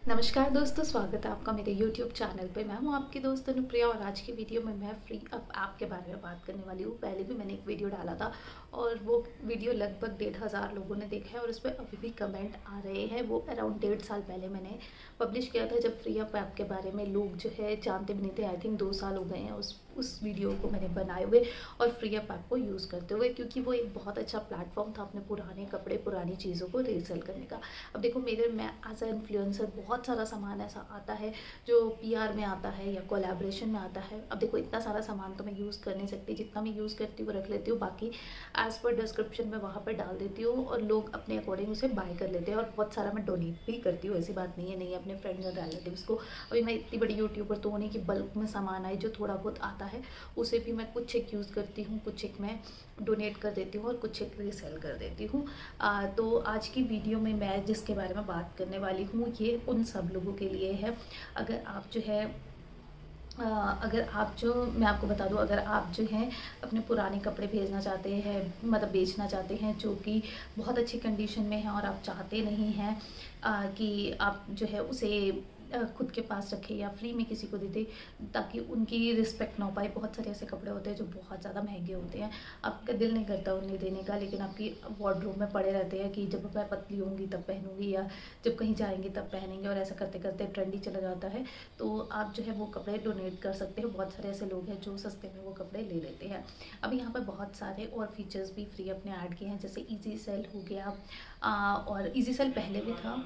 नमस्कार दोस्तों, स्वागत है आपका मेरे YouTube चैनल पे। मैं हूँ आपकी दोस्त अनुप्रिया और आज की वीडियो में मैं फ्री अप ऐप के बारे में बात करने वाली हूँ। पहले भी मैंने एक वीडियो डाला था और वो वीडियो लगभग 1500 लोगों ने देखा है और उस पर अभी भी कमेंट आ रहे हैं। वो अराउंड 1.5 साल पहले मैंने पब्लिश किया था, जब फ्री अप ऐप के बारे में लोग जो है जानते भी नहीं थे। आई थिंक 2 साल हो गए हैं उस वीडियो को मैंने बनाए हुए और फ्री अप ऐप को यूज़ करते हुए, क्योंकि वो एक बहुत अच्छा प्लेटफॉर्म था अपने पुराने कपड़े, पुरानी चीज़ों को रीसेल करने का। अब देखो, मैं एज अ इन्फ्लुएंसर बहुत सारा सामान ऐसा आता है जो पीआर में आता है या कोलैबोरेशन में आता है। अब देखो, इतना सारा सामान तो मैं यूज़ कर नहीं सकती, जितना मैं यूज़ करती हूँ रख लेती हूँ, बाकी एज़ पर डिस्क्रिप्शन में वहाँ पर डाल देती हूँ और लोग अपने अकॉर्डिंग उसे बाय कर लेते हैं। और बहुत सारा मैं डोनेट भी करती हूँ, ऐसी बात नहीं है अपने फ्रेंड्स और रिलेटिव्स को। अभी मैं इतनी बड़ी यूट्यूबर तो होने की बल्क में सामान आए जो थोड़ा बहुत आता है उसे भी मैं कुछ एक यूज़ करती हूँ, कुछ एक मैं डोनेट कर देती हूँ और कुछ एक रीसेल कर देती हूँ। तो आज की वीडियो में मैं जिसके बारे में बात करने वाली हूँ ये उन सब लोगों के लिए है। अगर आप जो है मैं आपको बता दूं, अगर आप जो हैं अपने पुराने कपड़े भेजना चाहते हैं, मतलब बेचना चाहते हैं, जो कि बहुत अच्छी कंडीशन में हैं और आप चाहते नहीं हैं कि आप जो है उसे खुद के पास रखें या फ्री में किसी को दे दे ताकि उनकी रिस्पेक्ट ना हो पाए। बहुत सारे ऐसे कपड़े होते हैं जो बहुत ज़्यादा महंगे होते हैं, आपका दिल नहीं करता उन्हें देने का, लेकिन आपकी वार्डरोब में पड़े रहते हैं कि जब मैं पतली होंगी तब पहनूंगी या जब कहीं जाएंगे तब पहनेंगे, और ऐसा करते करते ट्रेंड ही चला जाता है। तो आप जो है वो कपड़े डोनेट कर सकते हैं। बहुत सारे ऐसे लोग हैं जो सस्ते में वो कपड़े ले लेते हैं। अब यहाँ पर बहुत सारे और फीचर्स भी फ्री अपने ऐड किए हैं, जैसे ईजी सेल हो गया। और ईजी सेल पहले भी था,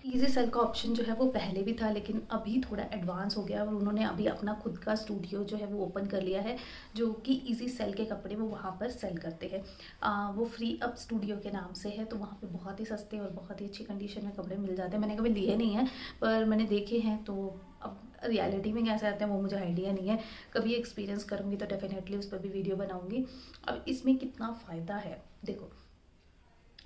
ईजी सेल का ऑप्शन जो है वो पहले भी था, लेकिन अभी थोड़ा एडवांस हो गया और उन्होंने अभी अपना खुद का स्टूडियो जो है वो ओपन कर लिया है, जो कि ईजी सेल के कपड़े वो वहाँ पर सेल करते हैं। वो फ्री अप स्टूडियो के नाम से है, तो वहाँ पे बहुत ही सस्ते और बहुत ही अच्छी कंडीशन में कपड़े मिल जाते हैं। मैंने कभी लिए नहीं है पर मैंने देखे हैं, तो अब रियलिटी में कैसे आते हैं वो मुझे आइडिया नहीं है। कभी एक्सपीरियंस करूँगी तो डेफिनेटली उस पर भी वीडियो बनाऊँगी। अब इसमें कितना फ़ायदा है देखो,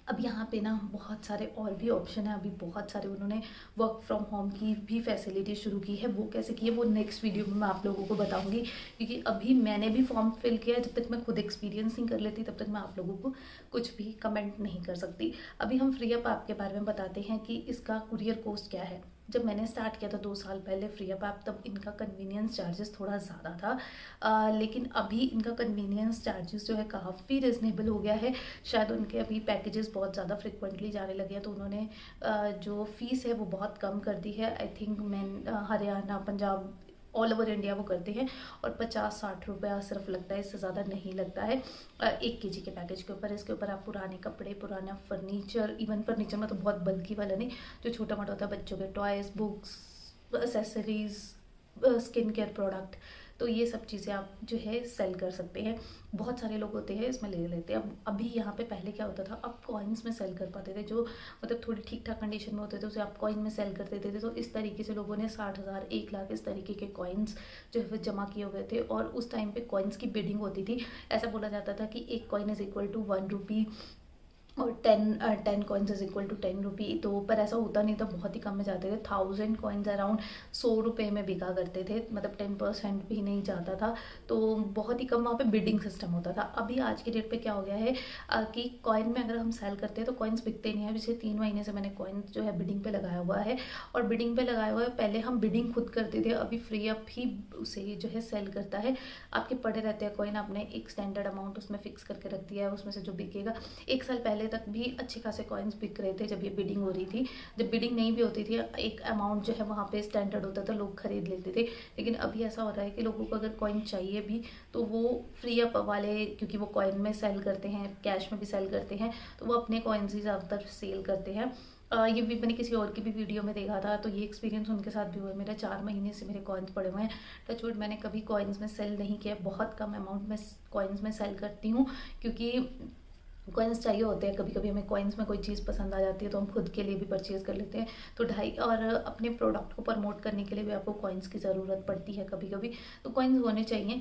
अब यहाँ पे ना बहुत सारे और भी ऑप्शन है। अभी बहुत सारे उन्होंने वर्क फ्रॉम होम की भी फैसिलिटी शुरू की है। वो कैसे की है वो नेक्स्ट वीडियो में मैं आप लोगों को बताऊंगी, क्योंकि अभी मैंने भी फॉर्म फिल किया है। जब तक मैं खुद एक्सपीरियंस नहीं कर लेती तब तक मैं आप लोगों को कुछ भी कमेंट नहीं कर सकती। अभी हम फ्री अप ऐप के बारे में बताते हैं कि इसका कुरियर कॉस्ट क्या है। जब मैंने स्टार्ट किया था 2 साल पहले फ्री अप ऐप, तब इनका कन्वीनियंस चार्जेस थोड़ा ज़्यादा था, लेकिन अभी इनका कन्वीनियंस चार्जेस जो है काफ़ी रिजनेबल हो गया है। शायद उनके अभी पैकेजेस बहुत ज़्यादा फ्रिक्वेंटली जाने लगे हैं, तो उन्होंने जो फ़ीस है वो बहुत कम कर दी है। I think Haryana, Punjab, all over India वो करते हैं और 50-60 रुपया सिर्फ लगता है, इससे ज़्यादा नहीं लगता है 1 केजी के पैकेज के ऊपर। इसके ऊपर आप पुराने कपड़े, पुराना फर्नीचर, इवन फर्नीचर में तो बहुत बल्कि वाला नहीं, जो छोटा मोटा होता है, बच्चों के toys, books, accessories, skin care product, तो ये सब चीज़ें आप जो है सेल कर सकते हैं। बहुत सारे लोग होते हैं इसमें ले लेते हैं। अब अभी यहाँ पे पहले क्या होता था, आप कॉइन्स में सेल कर पाते थे, जो मतलब थोड़ी ठीक ठाक कंडीशन में होते थे उसे आप कॉइन में सेल कर देते थे। तो इस तरीके से लोगों ने 60,000, 1 लाख इस तरीके के कॉइन्स जो है जमा किए हुए थे, और उस टाइम पे कॉइन्स की बिडिंग होती थी। ऐसा बोला जाता था कि 1 कॉइन इज इक्वल टू 1 रुपी और 10 कॉइन्स इज इक्वल टू 10 रुपी। तो पर ऐसा होता नहीं था, बहुत ही कम में जाते थे। 1000 कॉइन्स अराउंड 100 रुपये में बिका करते थे, मतलब 10% भी नहीं जाता था, तो बहुत ही कम वहाँ पे बिडिंग सिस्टम होता था। अभी आज के डेट पे क्या हो गया है कि कॉइन में अगर हम सेल करते हैं तो कॉइन्स बिकते नहीं है। पिछले 3 महीने से मैंने कॉइन्स जो है बिडिंग पे लगाया हुआ है, और बिडिंग पे लगाया हुआ है। पहले हम बिडिंग खुद करते थे, अभी फ्री अप ही उसे जो है सेल करता है। आपके पड़े रहते हैं कॉइन, आपने एक स्टैंडर्ड अमाउंट उसमें फिक्स करके रख दिया है, उसमें से जो बिकेगा। 1 साल पहले तक भी अच्छे खासे कॉइन्स बिक रहे थे जब ये बिडिंग हो रही थी। जब बिडिंग नहीं भी होती थी, एक अमाउंट जो है वहाँ पे स्टैंडर्ड होता था, लोग खरीद लेते थे। लेकिन अभी ऐसा हो रहा है कि लोगों को अगर कॉइन चाहिए भी तो वो फ्री अप वाले, क्योंकि वो कॉइन में सेल करते हैं, कैश में भी सेल करते हैं, तो वो अपने कॉइन्स ही ज़्यादातर सेल करते हैं। ये भी मैंने किसी और की भी वीडियो में देखा था, तो ये एक्सपीरियंस उनके साथ भी हुआ है। मेरा 4 महीने से मेरे कॉइन्स पड़े हुए हैं। टचवुड मैंने कभी कॉइन्स में सेल नहीं किया, बहुत कम अमाउंट में कॉइन्स में सेल करती हूँ, क्योंकि कॉइन्स चाहिए होते हैं। कभी कभी हमें कॉइन्स में कोई चीज़ पसंद आ जाती है तो हम खुद के लिए भी परचेज़ कर लेते हैं। तो और अपने प्रोडक्ट को प्रमोट करने के लिए भी आपको कॉइन्स की ज़रूरत पड़ती है कभी कभी, तो कॉइन्स होने चाहिए,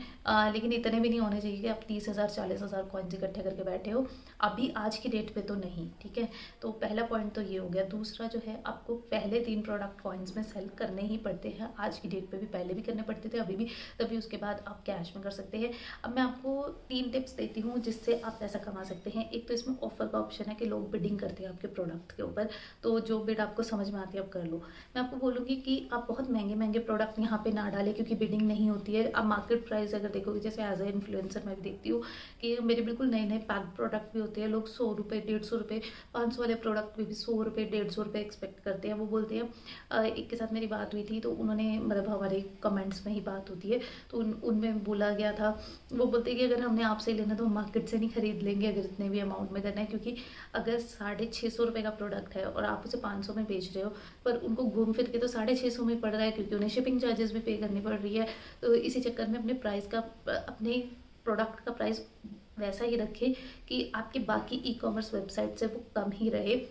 लेकिन इतने भी नहीं होने चाहिए कि आप 30,000 40,000 कॉइन्स इकट्ठे करके बैठे हो। अभी आज की डेट पे तो नहीं, ठीक है। तो पहला पॉइंट तो ये हो गया। दूसरा जो है, आपको पहले 3 प्रोडक्ट कॉइन्स में सेल करने ही पड़ते हैं। आज की डेट पे भी, पहले भी करने पड़ते थे, अभी भी, तभी उसके बाद आप कैश में कर सकते हैं। अब मैं आपको 3 टिप्स देती हूँ जिससे आप पैसा कमा सकते हैं। एक तो इसमें ऑफर का ऑप्शन है कि लोग बिडिंग करते हैं आपके प्रोडक्ट के ऊपर, तो जो बिड आपको समझ में आती है आप कर लो। मैं आपको बोलूँगी कि आप बहुत महंगे महंगे प्रोडक्ट यहाँ पे ना डालें, क्योंकि बिडिंग नहीं होती है। आप मार्केट प्राइस अगर देखोगे, जैसे एज ए इन्फ्लुएंसर मैं भी देखती हूँ कि मेरे बिल्कुल नए नए पैक्ड प्रोडक्ट भी होते हैं, लोग 100 रुपये, 150 रुपये, 500 वाले प्रोडक्ट भी 100 रुपये, 150 रुपये एक्सपेक्ट करते हैं। वो बोलते हैं, एक के साथ मेरी बात हुई थी, तो उन्होंने मतलब हमारे कमेंट्स में ही बात होती है, तो उनमें बोला गया था, वो बोलते हैं कि अगर हमने आपसे लेना तो हम मार्केट से नहीं खरीद लेंगे अगर इतने भी अमाउंट में करना है, क्योंकि अगर 650 रुपये का प्रोडक्ट है और आप उसे 500 में बेच रहे हो, पर उनको घूम फिर के तो 650 में पड़ रहा है, क्योंकि उन्हें शिपिंग चार्जेस भी पे करनी पड़ रही है। तो इसी चक्कर में अपने प्रोडक्ट का प्राइस वैसा ही रखें कि आपके बाकी ई कॉमर्स वेबसाइट से वो कम ही रहे,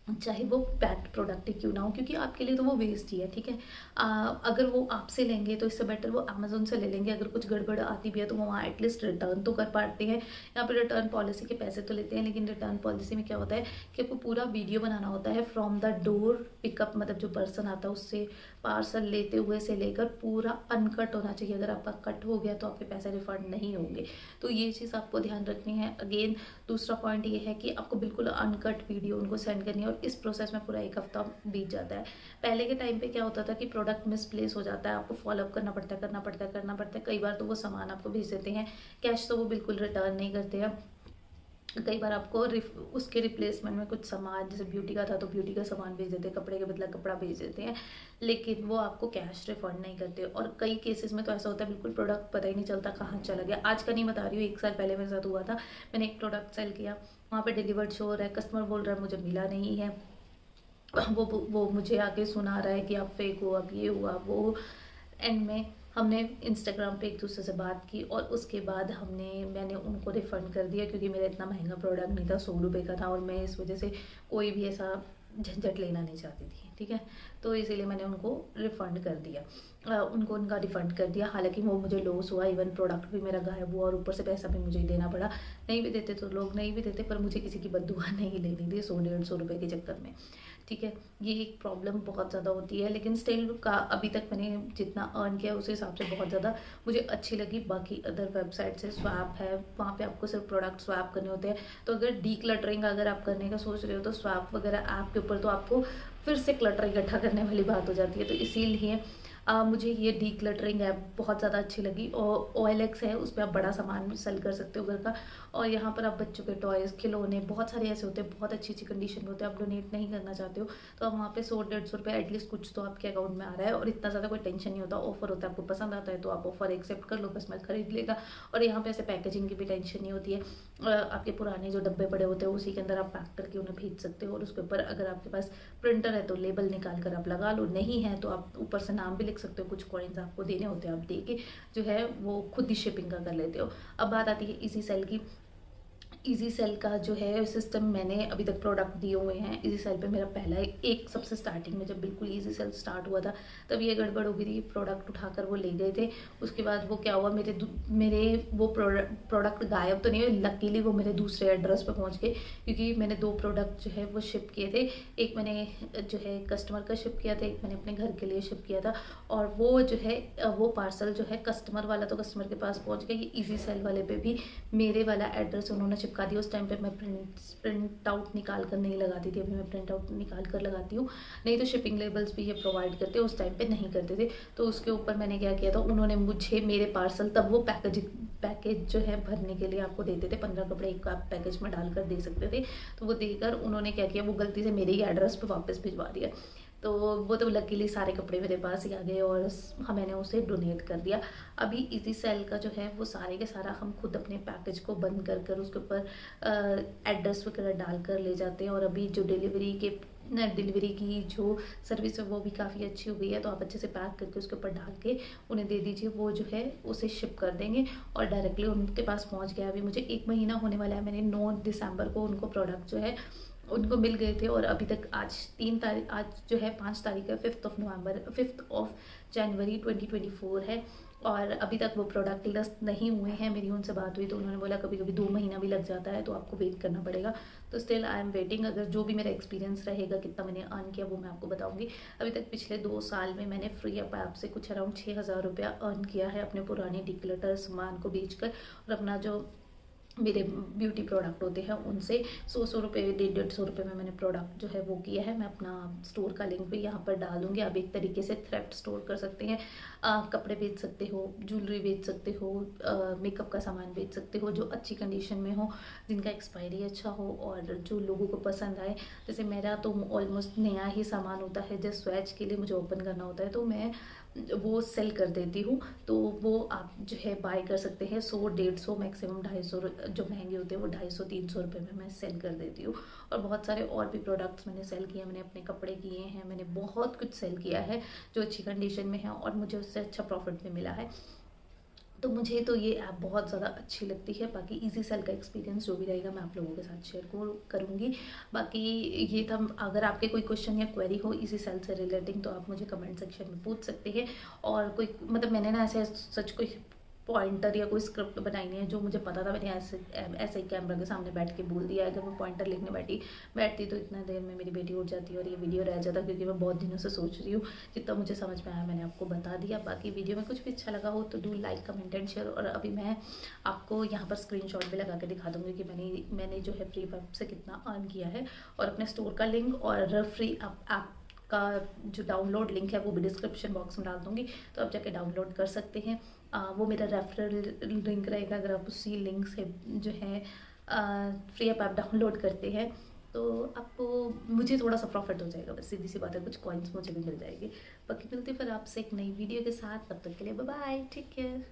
चाहे वो पैक्ड प्रोडक्ट ही क्यों ना हो, क्योंकि आपके लिए तो वो वेस्ट ही है। ठीक है, अगर वो आपसे लेंगे तो इससे बेटर वो अमेजोन से ले लेंगे। अगर कुछ गड़बड़ आती भी है तो वो वहाँ एटलीस्ट रिटर्न तो कर पाते हैं। यहाँ पे रिटर्न पॉलिसी के पैसे तो लेते हैं, लेकिन रिटर्न पॉलिसी में क्या होता है कि आपको पूरा वीडियो बनाना होता है फ्रॉम द डोर पिकअप, मतलब जो पर्सन आता है उससे पार्सल लेते हुए से लेकर पूरा अनकट होना चाहिए। अगर आपका कट हो गया तो आपके पैसे रिफंड नहीं होंगे, तो ये चीज़ आपको ध्यान रखनी है। अगेन दूसरा पॉइंट ये है कि आपको बिल्कुल अनकट वीडियो उनको सेंड करनी है, और इस प्रोसेस में पूरा 1 हफ्ता बीत जाता है। पहले के टाइम पे क्या होता था कि प्रोडक्ट मिसप्लेस हो जाता है, आपको फॉलोअप करना पड़ता है। कई बार तो वो सामान आपको भेज देते हैं, कैश तो वो बिल्कुल रिटर्न नहीं करते हैं। कई बार आपको उसके रिप्लेसमेंट में कुछ सामान, जैसे ब्यूटी का था तो ब्यूटी का सामान भेज देते हैं, कपड़े के बदला कपड़ा भेज देते हैं, लेकिन वो आपको कैश रिफंड नहीं करते। और कई केसेस में तो ऐसा होता है बिल्कुल प्रोडक्ट पता ही नहीं चलता कहाँ चला गया। आज का नहीं बता रही हूँ, 1 साल पहले मेरे साथ हुआ था। मैंने एक प्रोडक्ट सेल किया, वहाँ पे डिलीवर्ड शो हो रहा है, कस्टमर बोल रहा है मुझे मिला नहीं है, वो मुझे आके सुना रहा है कि आप फेक हो, अब ये हुआ वो। एंड में हमने इंस्टाग्राम पे एक दूसरे से बात की, और उसके बाद मैंने उनको रिफ़ंड कर दिया, क्योंकि मेरा इतना महंगा प्रोडक्ट नहीं था, 100 रुपये का था, और मैं इस वजह से कोई भी ऐसा झंझट लेना नहीं चाहती थी। ठीक है, तो इसीलिए मैंने उनको रिफ़ंड कर दिया, उनको उनका रिफ़ंड कर दिया। हालांकि वो मुझे लॉस हुआ, इवन प्रोडक्ट भी मेरा गायब हुआ, और ऊपर से पैसा भी मुझे ही देना पड़ा। नहीं भी देते तो लोग नहीं भी देते, पर मुझे किसी की बद्दुआ नहीं लेनी थी 100-150 रुपये के चक्कर में। ठीक है, ये एक प्रॉब्लम बहुत ज़्यादा होती है, लेकिन स्टिल का अभी तक मैंने जितना अर्न किया उस हिसाब से बहुत ज़्यादा मुझे अच्छी लगी। बाकी अदर वेबसाइट से स्वैप है, वहाँ पे आपको सिर्फ प्रोडक्ट स्वैप करने होते हैं। तो अगर डी क्लटरिंग अगर आप करने का सोच रहे हो तो स्वैप वगैरह ऐप के ऊपर तो आपको फिर से क्लटर इकट्ठा करने वाली बात हो जाती है। तो इसीलिए मुझे ये डी क्लटरिंग ऐप बहुत ज़्यादा अच्छी लगी। और OLX है, उस पर आप बड़ा सामान सेल कर सकते हो घर का, और यहाँ पर आप बच्चों के टॉयज़, खिलौने बहुत सारे ऐसे होते हैं, बहुत अच्छी अच्छी कंडीशन में होते हैं। आप डोनेट नहीं करना चाहते हो तो आप वहाँ पे 100-150 रुपये एटलीस्ट कुछ तो आपके अकाउंट में आ रहा है, और इतना ज़्यादा कोई टेंशन नहीं होता। ऑफर होता है, आपको पसंद आता है तो आप ऑफर एक्सेप्ट कर लो, कस्टमर खरीद लेगा। और यहाँ पे ऐसे पैकेजिंग की भी टेंशन नहीं होती है। आपके पुराने जो डब्बे पड़े होते हैं उसी के अंदर आप पैक करके उन्हें भेज सकते हो, और उसके ऊपर अगर आपके पास प्रिंटर है तो लेबल निकाल कर आप लगा लो, नहीं है तो आप ऊपर से नाम भी लिख सकते हो। कुछ कॉइन्स आपको देने होते हैं, आप दे के जो है वो खुद ही शिपिंग का कर लेते हो। अब बात आती है इजी सेल की। इजी सेल का जो है सिस्टम, मैंने अभी तक प्रोडक्ट दिए हुए हैं। इजी सेल पे मेरा पहला एक सबसे स्टार्टिंग में जब बिल्कुल इजी सेल स्टार्ट हुआ था तब ये गड़बड़ हो गई थी, प्रोडक्ट उठाकर वो ले गए थे। उसके बाद वो क्या हुआ, मेरे वो प्रोडक्ट गायब तो नहीं हुए, लकीली वो मेरे दूसरे एड्रेस पे पहुंच गए, क्योंकि मैंने 2 प्रोडक्ट जो है वो शिप किए थे। एक मैंने जो है कस्टमर का शिप किया था, एक मैंने अपने घर के लिए शिप किया था, और वो जो है वो पार्सल जो है कस्टमर वाला तो कस्टमर के पास पहुँच गया। ये ईजी सेल वाले पे भी मेरे वाला एड्रेस उन्होंने चिपका दिया। उस टाइम पे मैं प्रिंट आउट निकाल कर नहीं लगाती थी, अभी मैं प्रिंट आउट निकाल कर लगाती हूँ। नहीं तो शिपिंग लेबल्स भी ये प्रोवाइड करते, उस टाइम पे नहीं करते थे। तो उसके ऊपर मैंने क्या किया था, उन्होंने मुझे मेरे पार्सल, तब वो पैकेज जो है भरने के लिए आपको देते थे, 15 कपड़े एक आप पैकेज में डालकर दे सकते थे। तो वो देकर उन्होंने क्या किया, वो गलती से मेरे ही एड्रेस पे वापस भिजवा दिया। तो वो तो लकीली सारे कपड़े मेरे पास ही आ गए, और मैंने उसे डोनेट कर दिया। अभी इजी सेल का जो है वो सारे के सारा हम खुद अपने पैकेज को बंद कर कर उसके ऊपर एड्रेस वगैरह डाल कर ले जाते हैं। और अभी जो डिलीवरी की जो सर्विस है वो भी काफ़ी अच्छी हो गई है। तो आप अच्छे से पैक करके उसके ऊपर डाल के उन्हें दे दीजिए, वो जो है उसे शिप कर देंगे और डायरेक्टली उनके पास पहुंच गया। अभी मुझे 1 महीना होने वाला है, मैंने 9 दिसंबर को उनको प्रोडक्ट जो है उनको मिल गए थे, और अभी तक आज जो है 5 तारीख है, 5th ऑफ जनवरी 2024 है, और अभी तक वो प्रोडक्ट लिस्ट नहीं हुए हैं। मेरी उनसे बात हुई तो उन्होंने बोला कभी कभी 2 महीना भी लग जाता है, तो आपको वेट करना पड़ेगा। तो स्टिल आई एम वेटिंग। अगर जो भी मेरा एक्सपीरियंस रहेगा, कितना मैंने अर्न किया, वो मैं आपको बताऊंगी। अभी तक पिछले 2 साल में मैंने फ्री ऐप से कुछ अराउंड 6000 रुपया अर्न किया है अपने पुराने डिक्लटर सामान को बेचकर, और अपना जो मेरे ब्यूटी प्रोडक्ट होते हैं उनसे 100 रुपये 150 रुपये में मैंने प्रोडक्ट जो है वो किया है। मैं अपना स्टोर का लिंक भी यहाँ पर डाल दूँगी। आप एक तरीके से थ्रिफ्ट स्टोर कर सकते हैं, कपड़े बेच सकते हो, ज्वेलरी बेच सकते हो, मेकअप का सामान बेच सकते हो जो अच्छी कंडीशन में हो, जिनका एक्सपायरी अच्छा हो और जो लोगों को पसंद आए। जैसे मेरा तो ऑलमोस्ट नया ही सामान होता है, जस्ट स्वैच के लिए मुझे ओपन करना होता है तो मैं वो सेल कर देती हूँ। तो वो आप जो है बाय कर सकते हैं 100 150 मैक्सिमम 250, जो महंगे होते हैं वो 250 300 रुपये में मैं सेल कर देती हूँ। और बहुत सारे और भी प्रोडक्ट्स मैंने सेल किए हैं, मैंने अपने कपड़े किए हैं, मैंने बहुत कुछ सेल किया है जो अच्छी कंडीशन में है और मुझे उससे अच्छा प्रॉफिट भी मिला है। तो मुझे तो ये ऐप बहुत ज़्यादा अच्छी लगती है। बाकी इजी सेल का एक्सपीरियंस जो भी रहेगा मैं आप लोगों के साथ शेयर करूँगी। बाकी ये था, अगर आपके कोई क्वेश्चन या क्वेरी हो इजी सेल से रिलेटिंग तो आप मुझे कमेंट सेक्शन में पूछ सकते हैं। और कोई मतलब मैंने ना ऐसे सच कोई पॉइंटर या कोई स्क्रिप्ट बनाई नहीं है, जो मुझे पता था मैंने ऐसे ही कैमरा के सामने बैठ के बोल दिया। अगर मैं पॉइंटर लिखने बैठती तो इतना देर में मेरी बेटी उठ जाती और ये वीडियो रह जाता, क्योंकि मैं बहुत दिनों से सोच रही हूँ। जितना मुझे समझ में आया मैंने आपको बता दिया। बाकी वीडियो में कुछ भी अच्छा लगा हो तो do like comment and share. और अभी मैं आपको यहाँ पर स्क्रीनशॉट भी लगा के दिखा दूँगी कि मैंने जो है फ्री वेब से कितना अर्न किया है। और अपने स्टोर का लिंक और फ्री ऐप का जो डाउनलोड लिंक है वो भी डिस्क्रिप्शन बॉक्स में डाल दूँगी, तो आप जाके डाउनलोड कर सकते हैं। वो मेरा रेफरल लिंक रहेगा। अगर आप उसी लिंक से जो है फ्री ऐप डाउनलोड करते हैं तो आपको मुझे थोड़ा सा प्रॉफिट हो जाएगा, बस सीधी सी बात है, कुछ कॉइन्स मुझे भी मिल जाएगी। बाकी मिलती फिर आपसे एक नई वीडियो के साथ, तब तक के लिए बाय बाय, टेक केयर।